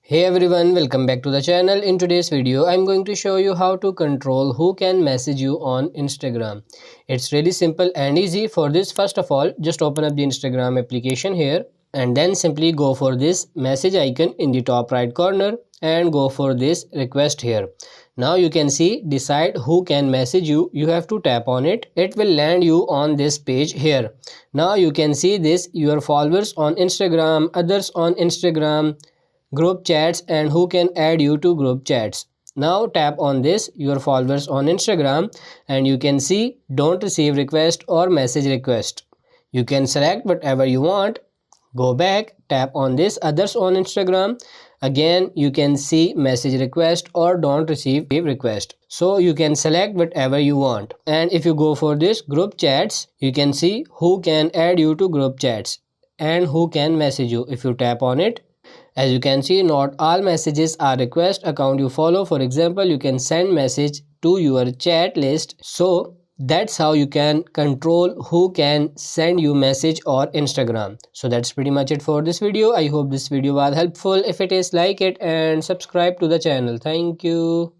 Hey everyone, welcome back to the channel. In today's video, I'm going to show you how to control who can message you on Instagram. It's really simple and easy. For this, first of all, just open up the Instagram application here and then simply go for this message icon in the top right corner and go for this request here. Now you can see decide who can message you. You have to tap on it. It will land you on this page here. Now you can see this your followers on Instagram, others on Instagram, group chats, and who can add you to group chats. Now tap on this your followers on Instagram and you can see don't receive request or message request. You can select whatever you want. Go back, tap on this others on Instagram. Again you can see message request or don't receive request. So you can select whatever you want. And if you go for this group chats, you can see who can add you to group chats and who can message you. If you tap on it, as you can see, not all messages are request account you follow. For example, you can send message to your chat list. So that's how you can control who can send you message or Instagram. So that's pretty much it for this video. I hope this video was helpful. If it is, like it and subscribe to the channel. Thank you.